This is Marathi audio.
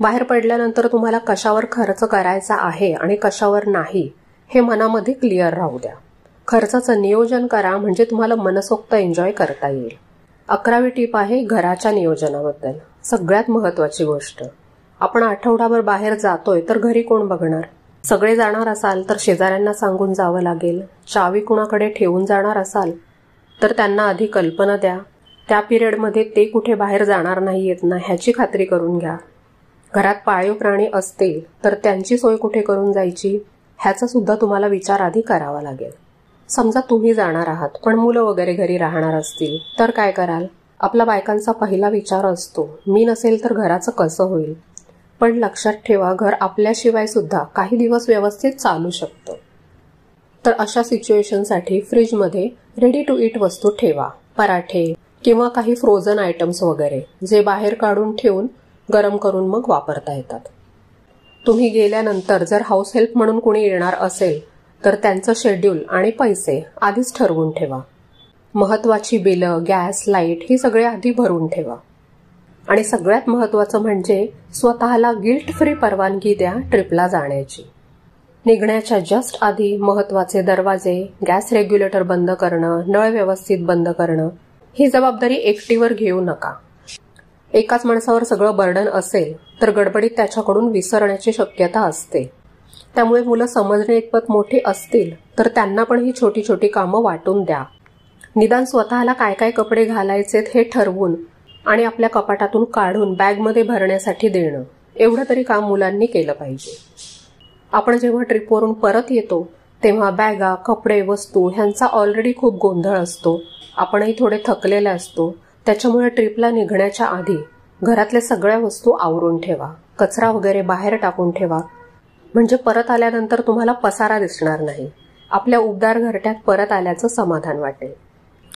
बाहेर पडल्यानंतर तुम्हाला कशावर खर्च करायचा आहे आणि कशावर नाही हे मनामध्ये क्लिअर राहू द्या. खर्चाचं नियोजन करा म्हणजे तुम्हाला मनसोक्त एन्जॉय करता येईल. 11वी टीप आहे घराच्या नियोजनाबद्दल. सगळ्यात महत्वाची गोष्ट, आपण आठवडाभर बाहेर जातोय तर घरी कोण बघणार? सगळे जाणार असाल तर शेजाऱ्यांना सांगून जावं लागेल. चावी कुणाकडे ठेवून जाणार असाल तर त्यांना आधी कल्पना द्या. त्या पिरियडमध्ये ते कुठे बाहेर जाणार नाहीयेत ना ह्याची खात्री करून घ्या. घरात पाळीव प्राणी असतील तर त्यांची सोय कुठे करून जायची ह्याचा सुद्धा तुम्हाला विचार आधी करावा लागेल. समजा तुम्ही जाणार आहात पण मुलं वगैरे घरी राहणार असतील तर काय कराल? आपला बायकांचा पहिला विचार असतो, मी नसेल तर घराचं कसं होईल? पण लक्षात ठेवा, घर आपल्याशिवाय सुद्धा काही दिवस व्यवस्थित चालू शकतं. तर अशा सिच्युएशनसाठी फ्रीजमध्ये रेडी टू ईट वस्तू ठेवा. पराठे किंवा काही फ्रोझन आयटम्स वगैरे जे बाहेर काढून ठेवून गरम करून मग वापरता येतात. तुम्ही गेल्यानंतर जर हाऊस हेल्प म्हणून कुणी येणार असेल तर त्यांचं शेड्यूल आणि पैसे आधीच ठरवून ठेवा. महत्वाची बिलं, गॅस, लाईट ही सगळे आधी भरून ठेवा. आणि सगळ्यात महत्वाचं म्हणजे स्वतःला गिल्ट फ्री परवानगी द्या ट्रिपला जाण्याची. निघण्याच्या जस्ट आधी महत्वाचे दरवाजे, गॅस रेग्युलेटर बंद करणं, नळ व्यवस्थित बंद करणं ही जबाबदारी एकटीवर घेऊ नका. एकाच माणसावर सगळं बर्डन असेल तर गडबडीत त्याच्याकडून विसरण्याची शक्यता असते. त्यामुळे मुलं समजणे इतपत मोठी असतील तर त्यांना पण ही छोटी छोटी कामं वाटून द्या. निदान स्वतःला काय काय कपडे घालायचेत हे ठरवून आणि आपल्या कपाटातून काढून बॅगमध्ये भरण्यासाठी देणं एवढं तरी काम मुलांनी केलं पाहिजे. आपण जेव्हा ट्रिपवरून परत येतो तेव्हा बॅगा, कपडे, वस्तू ह्यांचा ऑलरेडी खूप गोंधळ असतो. आपणही थोडे थकलेले असतो. त्याच्यामुळे ट्रिपला निघण्याच्या आधी घरातल्या सगळ्या वस्तू आवरून ठेवा. कचरा वगैरे बाहेर टाकून ठेवा म्हणजे परत आल्यानंतर तुम्हाला पसारा दिसणार नाही. आपल्या उबदार घरट्यात परत आल्याचं समाधान वाटेल.